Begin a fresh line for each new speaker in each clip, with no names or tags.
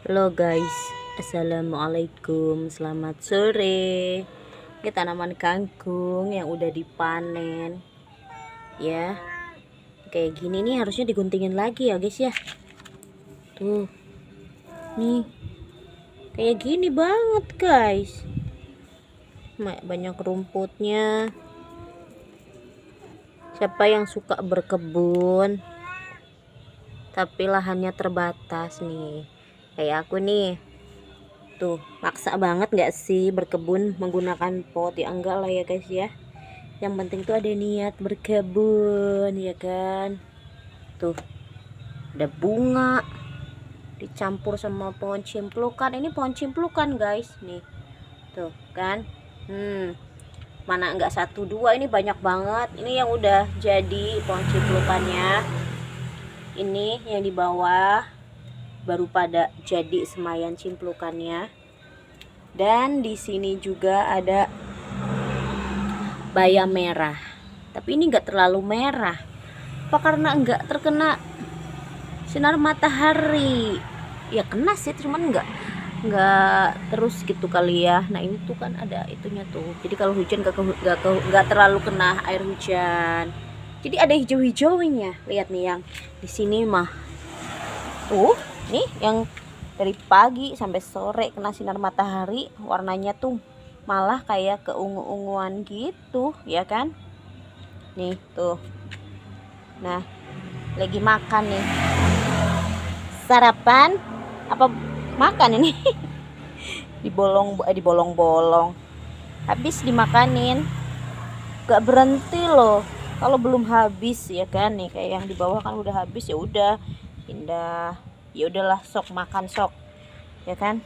Halo guys, assalamualaikum, selamat sore. Ini tanaman kangkung yang udah dipanen ya. Kayak gini nih harusnya diguntingin lagi ya guys ya. Tuh, nih kayak gini banget guys. Banyak rumputnya. Siapa yang suka berkebun tapi lahannya terbatas nih, kayak aku nih. Tuh, maksa banget gak sih berkebun menggunakan pot? Ya enggak lah ya guys ya. Yang penting tuh ada niat berkebun ya kan. Tuh, ada bunga dicampur sama pohon cimplukan. Ini pohon cimplukan guys nih. Tuh kan. Mana enggak satu dua, ini banyak banget. Ini yang udah jadi pohon cimplukannya. Ini yang di bawah baru pada jadi semayan cimplukannya. Dan di sini juga ada bayam merah, tapi ini enggak terlalu merah. Apa karena enggak terkena sinar matahari? Ya kena sih, cuman enggak terus gitu kali ya. Nah ini tuh kan ada itunya tuh, jadi kalau hujan enggak terlalu kena air hujan, jadi ada hijau-hijaunya. Lihat nih yang di sini mah tuh, nih yang dari pagi sampai sore kena sinar matahari, warnanya tuh malah kayak keungu-unguan gitu ya kan. Nih tuh, nah lagi makan nih, sarapan apa makan ini dibolong-bolong habis dimakanin, gak berhenti loh kalau belum habis ya kan. Nih kayak yang di bawah kan udah habis, ya udah pindah, ya udahlah sok makan sok ya kan.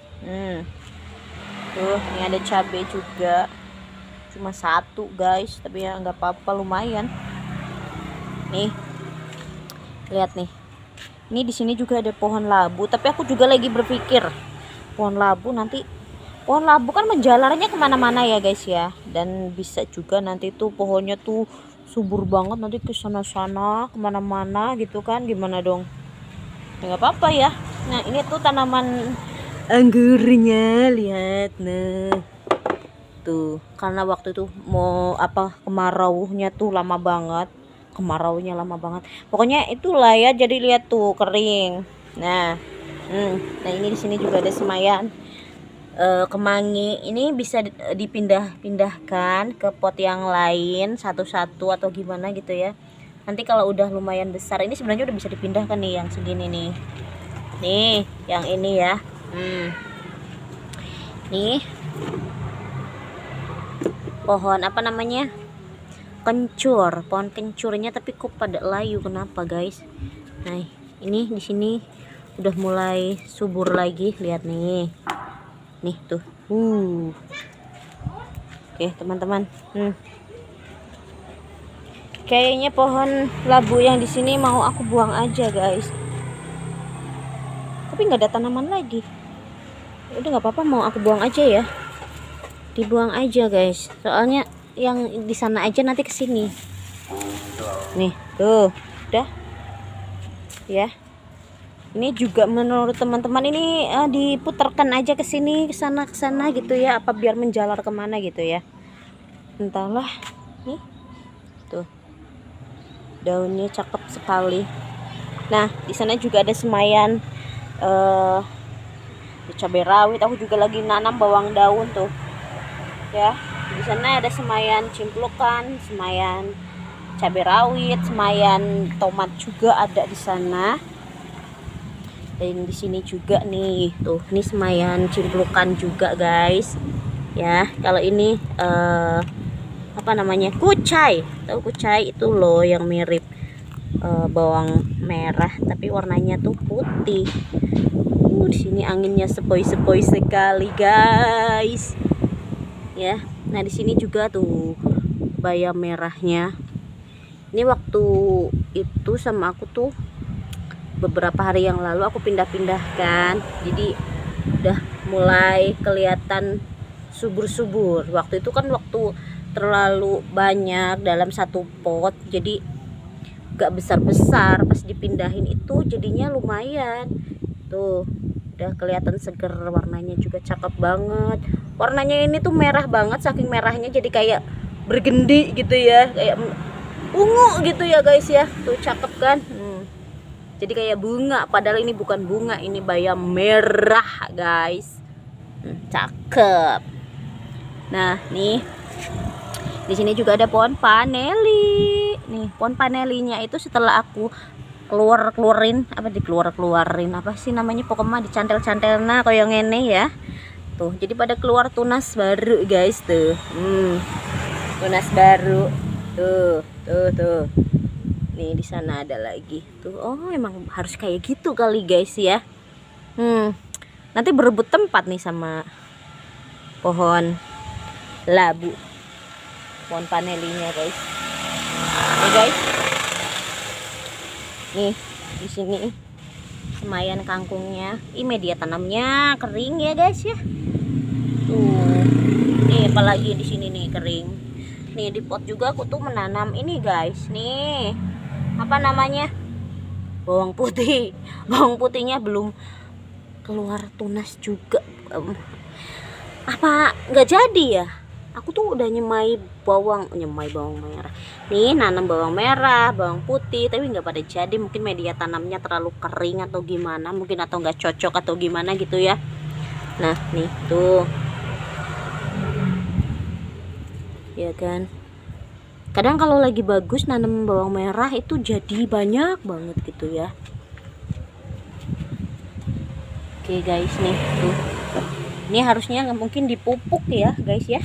Tuh ini ada cabai juga, cuma satu guys, tapi ya nggak apa-apa, lumayan. Nih lihat nih, ini di sini juga ada pohon labu, tapi aku juga lagi berpikir pohon labu kan menjalarnya kemana-mana ya guys ya, dan bisa juga nanti tuh pohonnya tuh subur banget nanti ke sana-sana kemana-mana gitu kan, gimana dong? Ya nggak apa-apa ya. Nah ini tuh tanaman anggurnya, lihat nah tuh, karena waktu itu mau kemaraunya lama banget pokoknya itulah ya, jadi lihat tuh kering. Nah ini di sini juga ada semayan kemangi. Ini bisa dipindah-pindahkan ke pot yang lain satu-satu atau gimana gitu ya. Nanti kalau udah lumayan besar, ini sebenarnya udah bisa dipindahkan nih yang segini nih. Nih yang ini ya. Nih pohon apa namanya, kencur, pohon kencurnya, tapi kok pada layu, kenapa guys? Nah ini di sini udah mulai subur lagi, lihat nih tuh. Oke teman-teman, kayaknya pohon labu yang di sini mau aku buang aja guys, tapi nggak ada tanaman lagi. Udah nggak apa-apa, mau aku buang aja ya, dibuang aja guys, soalnya yang di sana aja nanti kesini. Nih tuh udah ya. Ini juga menurut teman-teman ini diputarkan aja ke sini, ke sana gitu ya, apa biar menjalar kemana gitu ya, entahlah. Nih tuh daunnya cakep sekali. Nah di sana juga ada semayan cabai rawit. Aku juga lagi nanam bawang daun tuh ya. Di sana ada semayan cimplukan, semayan cabai rawit, semayan tomat juga ada di sana. Dan di sini juga nih tuh, ini semayan cimplukan juga guys ya. Kalau ini apa namanya, kucai, tahu kucai itu loh yang mirip bawang merah tapi warnanya tuh putih. Di sini anginnya sepoi-sepoi sekali guys ya. Nah di sini juga tuh bayam merahnya. Ini waktu itu sama aku tuh beberapa hari yang lalu aku pindah-pindahkan, jadi udah mulai kelihatan subur-subur. Waktu itu kan waktu terlalu banyak dalam satu pot, jadi gak besar-besar. Pas dipindahin itu jadinya lumayan tuh udah kelihatan seger, warnanya juga cakep banget. Warnanya ini tuh merah banget, saking merahnya jadi kayak bergendi gitu ya, kayak ungu gitu ya guys ya. Tuh cakep kan. Jadi kayak bunga, padahal ini bukan bunga, ini bayam merah guys. Cakep. Nah nih, di sini juga ada pohon paneli. Nih pohon panelinya itu setelah aku keluarin apa sih namanya, pokoknya dicantel-cantel nah kayak ngene ya. Tuh jadi pada keluar tunas baru guys tuh. Tunas baru tuh nih, di sana ada lagi tuh. Oh emang harus kayak gitu kali guys ya. Nanti berebut tempat nih sama pohon labu, pohon panelinya guys. Nih guys, nih di sini semayan kangkungnya. Ini media tanamnya kering ya guys ya. Tuh nih apalagi di sini nih kering. Nih di pot juga aku tuh menanam ini guys. Nih apa namanya, bawang putih. Bawang putihnya belum keluar tunas juga. Apa nggak jadi ya? Aku tuh udah nyemai bawang merah. Nih nanam bawang merah, bawang putih, tapi nggak pada jadi. Mungkin media tanamnya terlalu kering atau gimana, mungkin atau nggak cocok atau gimana gitu ya. Nah nih tuh, ya kan. Kadang kalau lagi bagus nanam bawang merah itu jadi banyak banget gitu ya. Oke guys, nih tuh. Ini harusnya mungkin dipupuk ya guys ya.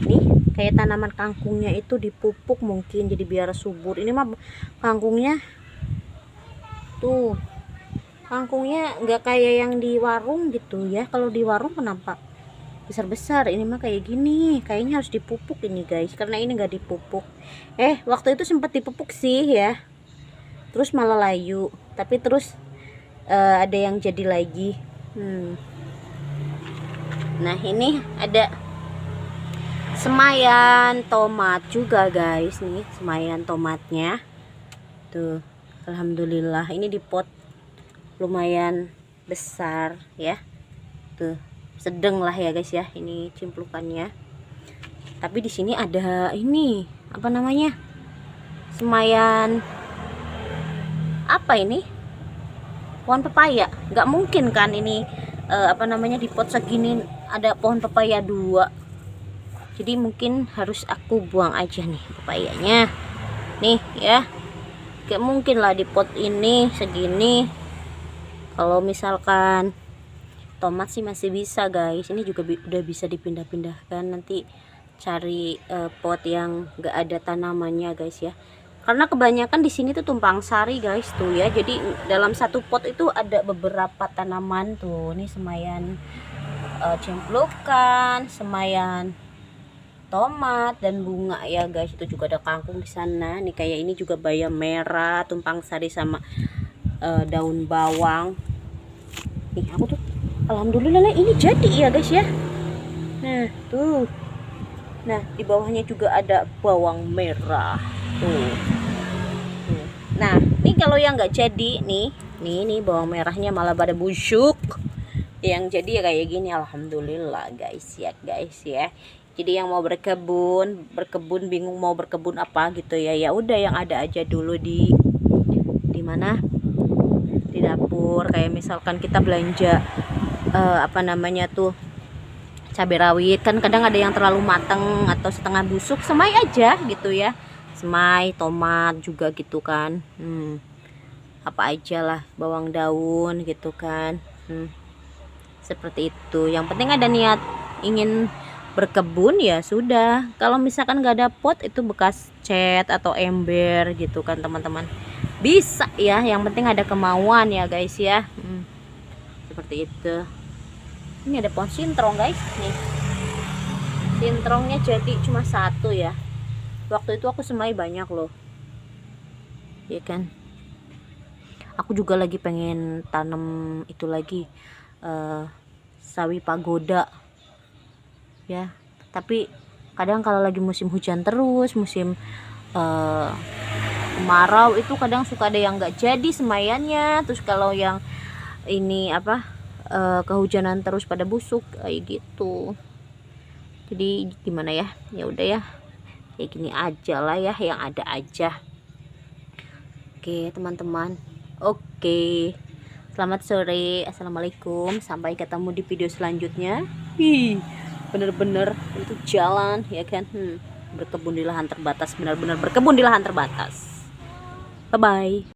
Nih kayak tanaman kangkungnya itu dipupuk mungkin jadi biar subur. Ini mah kangkungnya tuh, kangkungnya nggak kayak yang di warung gitu ya. Kalau di warung kenapa besar-besar, ini mah kayak gini. Kayaknya harus dipupuk ini guys, karena ini nggak dipupuk. Waktu itu sempat dipupuk sih ya, terus malah layu. Tapi terus ada yang jadi lagi. Nah ini ada semayan tomat juga guys. Nih semayan tomatnya tuh, alhamdulillah ini di pot lumayan besar ya. Tuh sedang lah ya guys ya, ini cimplukannya. Tapi di sini ada ini apa namanya, semayan apa ini, pohon pepaya. Nggak mungkin kan ini apa namanya, di pot segini ada pohon pepaya 2. Jadi mungkin harus aku buang aja nih pepayanya nih ya. Gak mungkin lah di pot ini segini. Kalau misalkan tomat sih masih bisa guys, ini juga udah bisa dipindah-pindahkan. Nanti cari pot yang gak ada tanamannya guys ya, karena kebanyakan di sini tuh tumpang sari guys tuh ya. Jadi dalam satu pot itu ada beberapa tanaman tuh. Nih semayan cemplukan, semayan tomat dan bunga ya guys. Itu juga ada kangkung di sana nih, kayak ini juga bayam merah tumpang sari sama daun bawang. Nih aku tuh alhamdulillah ini jadi ya guys ya. Nah tuh, nah di bawahnya juga ada bawang merah tuh. Nah ini kalau yang nggak jadi nih bawang merahnya malah pada busuk. Yang jadi ya kayak gini, alhamdulillah guys ya Jadi yang mau berkebun bingung mau berkebun apa gitu ya, ya udah yang ada aja dulu di mana, di dapur. Kayak misalkan kita belanja apa namanya tuh, cabai rawit kan kadang ada yang terlalu mateng atau setengah busuk, semai aja gitu ya. Semai, tomat juga gitu kan. Apa aja lah, bawang daun gitu kan. Seperti itu. Yang penting ada niat ingin berkebun ya sudah. Kalau misalkan nggak ada pot, itu bekas cat atau ember gitu kan teman-teman, bisa ya. Yang penting ada kemauan ya guys ya. Seperti itu. Ini ada pohon sintrong guys. Nih sintrongnya jadi cuma 1 ya. Waktu itu aku semai banyak loh ya kan. Aku juga lagi pengen tanam itu lagi, sawi pagoda ya. Tapi kadang kalau lagi musim hujan terus, musim kemarau, itu kadang suka ada yang nggak jadi semaiannya. Terus kalau yang ini apa, kehujanan terus pada busuk kayak gitu. Jadi gimana ya, ya udah ya kayak gini aja lah ya, yang ada aja. Oke teman-teman, oke, selamat sore, assalamualaikum, sampai ketemu di video selanjutnya. Bener-bener itu jalan ya kan, berkebun di lahan terbatas, benar-benar berkebun di lahan terbatas. Bye bye.